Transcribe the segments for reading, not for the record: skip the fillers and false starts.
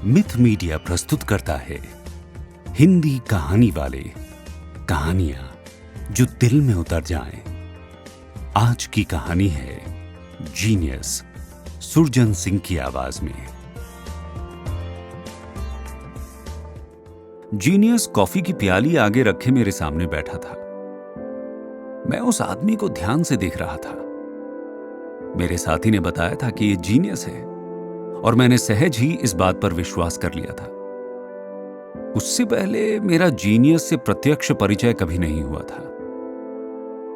Myth media प्रस्तुत करता है हिंदी कहानी वाले कहानियां जो दिल में उतर जाएं। आज की कहानी है जीनियस, सुरजन सिंह की आवाज में। जीनियस कॉफी की प्याली आगे रखे मेरे सामने बैठा था। मैं उस आदमी को ध्यान से देख रहा था। मेरे साथी ने बताया था कि यह जीनियस है और मैंने सहज ही इस बात पर विश्वास कर लिया था। उससे पहले मेरा जीनियस से प्रत्यक्ष परिचय कभी नहीं हुआ था।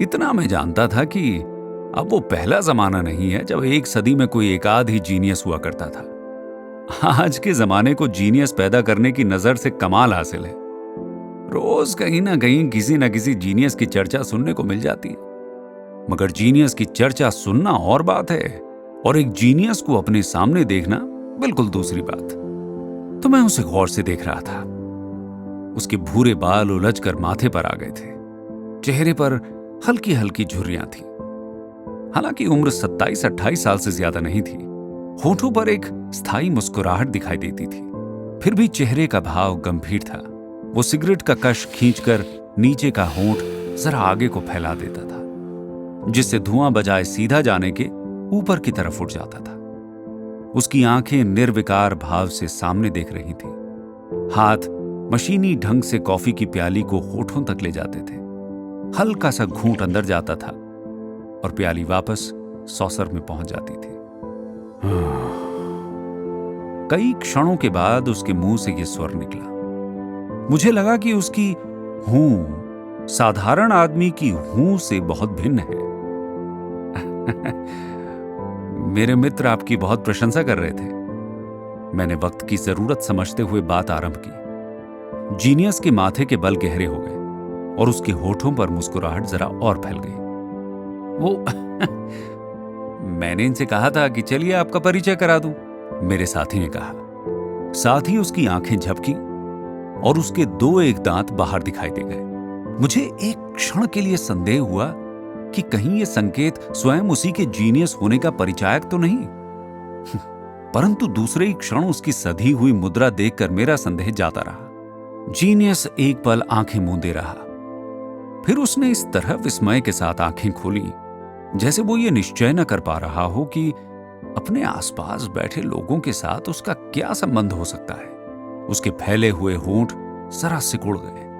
इतना मैं जानता था कि अब वो पहला जमाना नहीं है जब एक सदी में कोई एक आध ही जीनियस हुआ करता था। आज के जमाने को जीनियस पैदा करने की नजर से कमाल हासिल है। रोज कहीं ना कहीं किसी न किसी जीनियस की चर्चा सुनने को मिल जाती है, मगर जीनियस की चर्चा सुनना और बात है और एक जीनियस को अपने सामने देखना बिल्कुल दूसरी बात। तो मैं उसे गौर से देख रहा था। उसके भूरे बाल उलझकर माथे पर आ गए थे। चेहरे पर हल्की हल्की झुर्रियां थी। हालांकि उम्र 27-28 साल से ज्यादा नहीं थी। होठों पर एक स्थायी मुस्कुराहट दिखाई देती थी, फिर भी चेहरे का भाव गंभीर था। वो सिगरेट का कश खींचकर नीचे का होंठ जरा आगे को फैला देता था, जिससे धुआं बजाय सीधा जाने के ऊपर की तरफ उठ जाता था। उसकी आंखें निर्विकार भाव से सामने देख रही थी। हाथ मशीनी ढंग से कॉफी की प्याली को होठों तक ले जाते थे। हल्का सा घूंट अंदर जाता था और प्याली वापस सॉसर में पहुंच जाती थी। कई क्षणों के बाद उसके मुंह से यह स्वर निकला। मुझे लगा कि उसकी हूं साधारण आदमी की हूं से बहुत भिन्न है। मेरे मित्र आपकी बहुत प्रशंसा कर रहे थे। मैंने वक्त की जरूरत समझते हुए बात आरंभ की। जीनियस के माथे के बल गहरे हो गए और उसके होठों पर मुस्कुराहट जरा और फैल गई। वो मैंने इनसे कहा था कि चलिए आपका परिचय करा दूं, मेरे साथी ने कहा। साथ ही उसकी आंखें झपकी और उसके 2-1 दांत बाहर दिखाई दे गए। मुझे एक क्षण के लिए संदेह हुआ कि कहीं यह संकेत स्वयं उसी के जीनियस होने का परिचायक तो नहीं। परंतु दूसरे ही क्षण उसकी सधी हुई मुद्रा देखकर मेरा संदेह जाता रहा। जीनियस एक पल आंखें मूंदे रहा, फिर उसने इस तरह विस्मय के साथ आंखें खोली जैसे वो ये निश्चय न कर पा रहा हो कि अपने आसपास बैठे लोगों के साथ उसका क्या संबंध हो सकता है। उसके फैले हुए होंठ जरा सिकुड़ गए।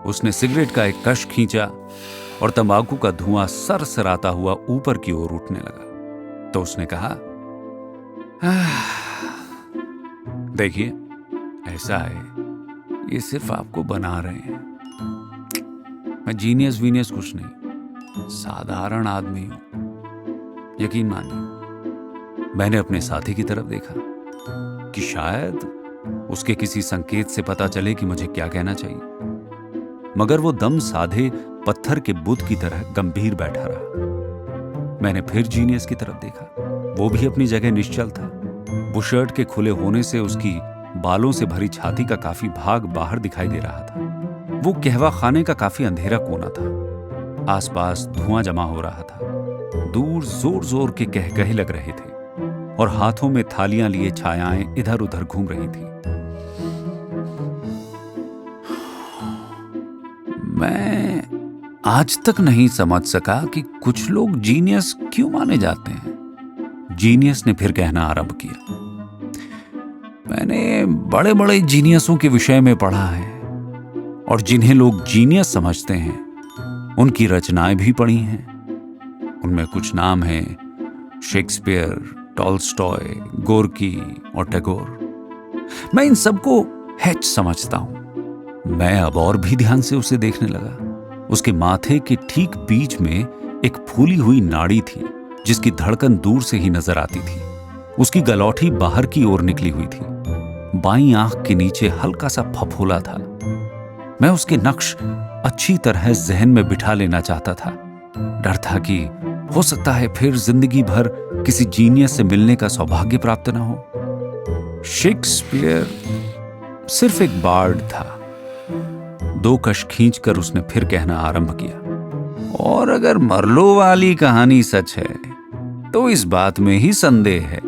उसने सिगरेट का एक कश खींचा और तंबाकू का धुआं सरसराता हुआ ऊपर की ओर उठने लगा। तो उसने कहा, देखिए ऐसा है, ये सिर्फ आपको बना रहे हैं। मैं जीनियस वीनियस कुछ नहीं, साधारण आदमी हूं। यकीन मानिए। मैंने अपने साथी की तरफ देखा कि शायद उसके किसी संकेत से पता चले कि मुझे क्या कहना चाहिए, मगर वो दम साधे पत्थर के बुत की तरह गंभीर बैठा रहा। मैंने फिर जीनियस की तरफ देखा। वो भी अपनी जगह निश्चल था। बुशर्ट के खुले होने से उसकी बालों से भरी छाती का काफी भाग बाहर दिखाई दे रहा था। वो कहवा खाने का काफी अंधेरा कोना था। आसपास धुआं जमा हो रहा था। दूर जोर जोर के कहकहे लग रहे थे और हाथों में थालियां लिए छायाएं इधर उधर घूम रही थी। मैं आज तक नहीं समझ सका कि कुछ लोग जीनियस क्यों माने जाते हैं। जीनियस ने फिर कहना आरंभ किया, मैंने बड़े बड़े जीनियसों के विषय में पढ़ा है और जिन्हें लोग जीनियस समझते हैं उनकी रचनाएं भी पढ़ी हैं। उनमें कुछ नाम हैं शेक्सपियर, टॉल्स्टॉय, गोर्की और टैगोर। मैं इन सबको हैच समझता हूं। मैं अब और भी ध्यान से उसे देखने लगा। उसके माथे के ठीक बीच में एक फूली हुई नाड़ी थी जिसकी धड़कन दूर से ही नजर आती थी। उसकी गलौठी बाहर की ओर निकली हुई थी। बाईं आंख के नीचे हल्का सा फफोला था। मैं उसके नक्श अच्छी तरह जहन में बिठा लेना चाहता था। डर था कि हो सकता है फिर जिंदगी भर किसी जीनियस से मिलने का सौभाग्य प्राप्त न हो। शेक्सपियर सिर्फ एक बार्ड था। 2 कश खींचकर उसने फिर कहना आरंभ किया, और अगर मर्लो वाली कहानी सच है तो इस बात में ही संदेह है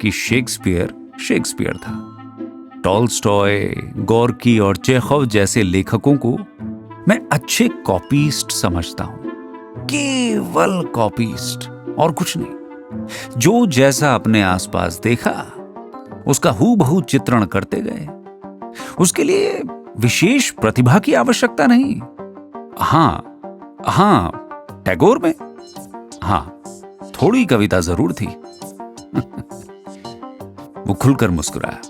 कि शेक्सपियर शेक्सपियर था। टॉल्स्टॉय, गोर्की और चेखव जैसे लेखकों को मैं अच्छे कॉपीस्ट समझता हूं, केवल कॉपीस्ट और कुछ नहीं। जो जैसा अपने आसपास देखा उसका हूबहू चित्रण करते गए। उसके लिए विशेष प्रतिभा की आवश्यकता नहीं। हां, टैगोर में थोड़ी कविता जरूर थी। वो खुलकर मुस्कुराया।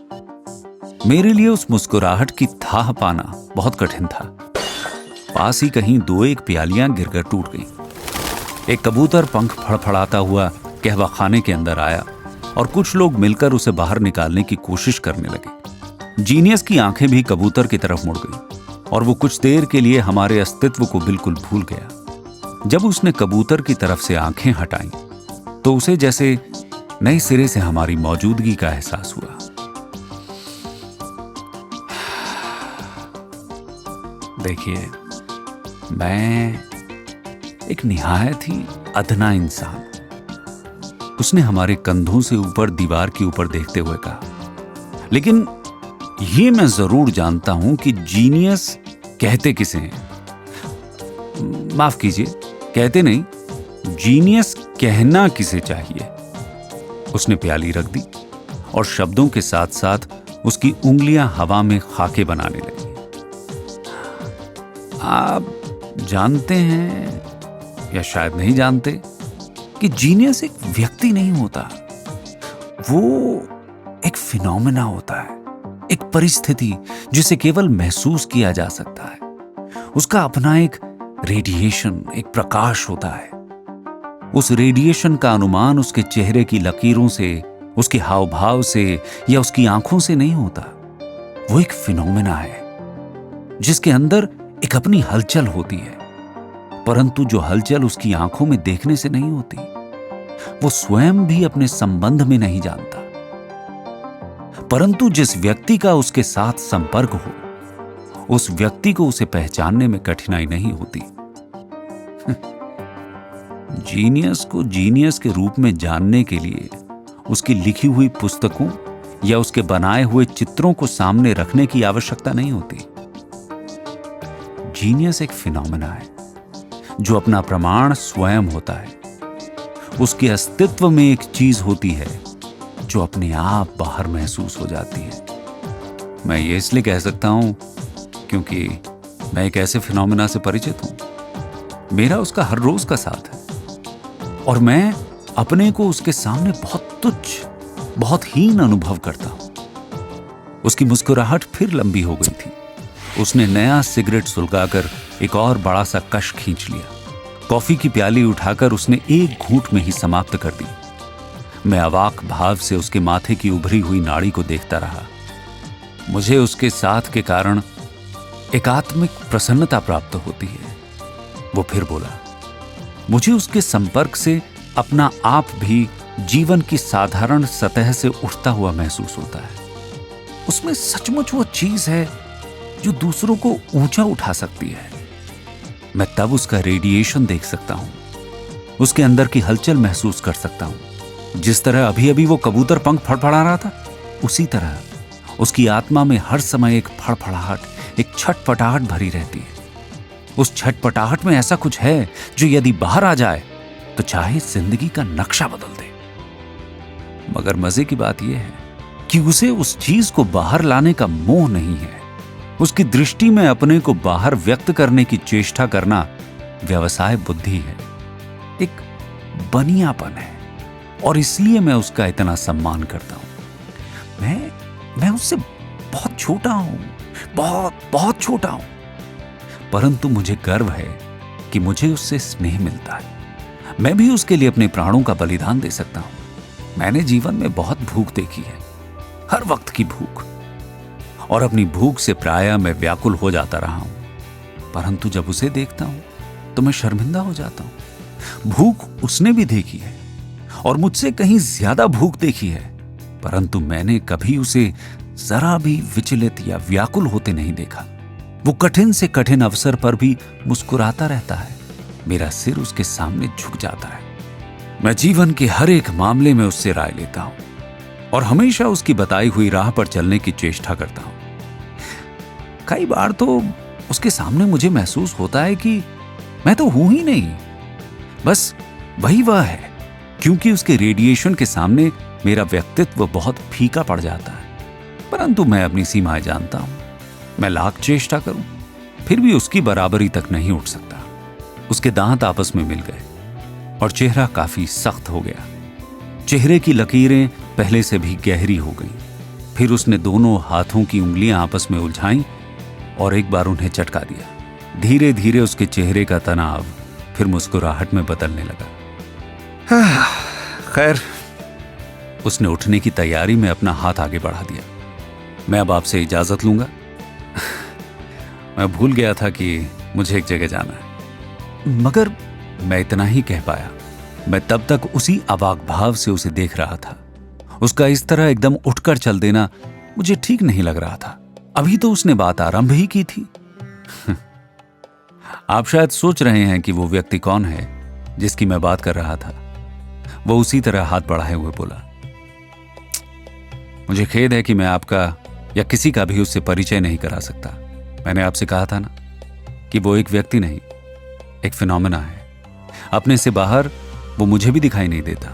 मेरे लिए उस मुस्कुराहट की थाह पाना बहुत कठिन था। पास ही कहीं 2-1 प्यालियां गिरकर टूट गईं। एक कबूतर पंख फड़फड़ाता हुआ कहवा खाने के अंदर आया और कुछ लोग मिलकर उसे बाहर निकालने की कोशिश करने लगे। जीनियस की आंखें भी कबूतर की तरफ मुड़ गईं और वो कुछ देर के लिए हमारे अस्तित्व को बिल्कुल भूल गया। जब उसने कबूतर की तरफ से आंखें हटाईं तो उसे जैसे नए सिरे से हमारी मौजूदगी का एहसास हुआ। देखिए, मैं एक निहायत ही अदना इंसान। उसने हमारे कंधों से ऊपर दीवार के ऊपर देखते हुए कहा, लेकिन यह मैं जरूर जानता हूं कि जीनियस कहते किसे हैं। माफ कीजिए, कहते नहीं, जीनियस कहना किसे चाहिए। उसने प्याली रख दी और शब्दों के साथ साथ उसकी उंगलियां हवा में खाके बनाने लगी। आप जानते हैं या शायद नहीं जानते कि जीनियस एक व्यक्ति नहीं होता, वो एक फिनोमेना होता है, एक परिस्थिति जिसे केवल महसूस किया जा सकता है। उसका अपना एक रेडिएशन, एक प्रकाश होता है। उस रेडिएशन का अनुमान उसके चेहरे की लकीरों से, उसके हाव भाव से या उसकी आंखों से नहीं होता। वो एक फिनोमेना है जिसके अंदर एक अपनी हलचल होती है, परंतु जो हलचल उसकी आंखों में देखने से नहीं होती, वो स्वयं भी अपने संबंध में नहीं जानता। परंतु जिस व्यक्ति का उसके साथ संपर्क हो, उस व्यक्ति को उसे पहचानने में कठिनाई नहीं होती। जीनियस को जीनियस के रूप में जानने के लिए उसकी लिखी हुई पुस्तकों या उसके बनाए हुए चित्रों को सामने रखने की आवश्यकता नहीं होती। जीनियस एक फिनोमेना है जो अपना प्रमाण स्वयं होता है। उसके अस्तित्व में एक चीज होती है जो अपने आप बाहर महसूस हो जाती है। मैं ये इसलिए कह सकता हूं क्योंकि मैं एक ऐसे फिनोमेना से परिचित हूं। मेरा उसका हर रोज का साथ है और मैं अपने को उसके सामने बहुत तुच्छ, बहुत हीन अनुभव करता हूं। उसकी मुस्कुराहट फिर लंबी हो गई थी। उसने नया सिगरेट सुलगाकर एक और बड़ा सा कश खींच लिया। कॉफी की प्याली उठाकर उसने एक घूंट में ही समाप्त कर दी। मैं अवाक भाव से उसके माथे की उभरी हुई नाड़ी को देखता रहा। मुझे उसके साथ के कारण एक आत्मिक प्रसन्नता प्राप्त होती है। वो फिर बोला, मुझे उसके संपर्क से अपना आप भी जीवन की साधारण सतह से उठता हुआ महसूस होता है। उसमें सचमुच वो चीज है जो दूसरों को ऊंचा उठा सकती है। मैं तब उसका रेडिएशन देख सकता हूं, उसके अंदर की हलचल महसूस कर सकता हूं। जिस तरह अभी अभी वो कबूतर पंख फड़फड़ा रहा था, उसी तरह उसकी आत्मा में हर समय एक फड़फड़ाहट, एक छटपटाहट भरी रहती है। उस छटपटाहट में ऐसा कुछ है जो यदि बाहर आ जाए तो चाहे जिंदगी का नक्शा बदल दे। मगर मजे की बात यह है कि उसे उस चीज को बाहर लाने का मोह नहीं है। उसकी दृष्टि में अपने को बाहर व्यक्त करने की चेष्टा करना व्यवसाय बुद्धि है, एक बनियापन है, और इसलिए मैं उसका इतना सम्मान करता हूं। मैं उससे बहुत छोटा हूं, बहुत बहुत छोटा हूं, परंतु मुझे गर्व है कि मुझे उससे स्नेह मिलता है। मैं भी उसके लिए अपने प्राणों का बलिदान दे सकता हूं। मैंने जीवन में बहुत भूख देखी है, हर वक्त की भूख, और अपनी भूख से प्रायः मैं व्याकुल हो जाता रहा हूं। परंतु जब उसे देखता हूं तो मैं शर्मिंदा हो जाता हूं। भूख उसने भी देखी है और मुझसे कहीं ज्यादा भूख देखी है, परंतु मैंने कभी उसे जरा भी विचलित या व्याकुल होते नहीं देखा। वो कठिन से कठिन अवसर पर भी मुस्कुराता रहता है। मेरा सिर उसके सामने झुक जाता है। मैं जीवन के हर एक मामले में उससे राय लेता हूं और हमेशा उसकी बताई हुई राह पर चलने की चेष्टा करता हूं। कई बार तो उसके सामने मुझे महसूस होता है कि मैं तो हूं ही नहीं, बस वही वह है, क्योंकि उसके रेडिएशन के सामने मेरा व्यक्तित्व बहुत फीका पड़ जाता है। परंतु मैं अपनी सीमाएं जानता हूं। मैं लाख चेष्टा करूं, फिर भी उसकी बराबरी तक नहीं उठ सकता। उसके दांत आपस में मिल गए और चेहरा काफी सख्त हो गया। चेहरे की लकीरें पहले से भी गहरी हो गईं। फिर उसने दोनों हाथों की उंगलियां आपस में उलझाईं और एक बार उन्हें चटका दिया। धीरे धीरे उसके चेहरे का तनाव फिर मुस्कुराहट में बदलने लगा। खैर, उसने उठने की तैयारी में अपना हाथ आगे बढ़ा दिया। मैं अब आपसे इजाजत लूंगा। मैं भूल गया था कि मुझे एक जगह जाना है। मगर मैं इतना ही कह पाया। मैं तब तक उसी अवाक भाव से उसे देख रहा था। उसका इस तरह एकदम उठकर चल देना मुझे ठीक नहीं लग रहा था। अभी तो उसने बात आरंभ ही की थी। आप शायद सोच रहे हैं कि वो व्यक्ति कौन है जिसकी मैं बात कर रहा था। वो उसी तरह हाथ बढ़ाए हुए बोला, मुझे खेद है कि मैं आपका या किसी का भी उससे परिचय नहीं करा सकता। मैंने आपसे कहा था ना कि वो एक व्यक्ति नहीं, एक फिनोमेना है। अपने से बाहर वो मुझे भी दिखाई नहीं देता।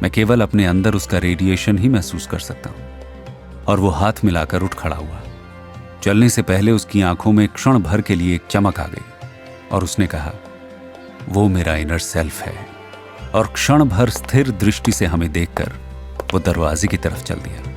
मैं केवल अपने अंदर उसका रेडिएशन ही महसूस कर सकता हूं। और वो हाथ मिलाकर उठ खड़ा हुआ। चलने से पहले उसकी आंखों में क्षण भर के लिए एक चमक आ गई और उसने कहा, वो मेरा इनर सेल्फ है। और क्षण भर स्थिर दृष्टि से हमें देखकर वो दरवाजे की तरफ चल दिया।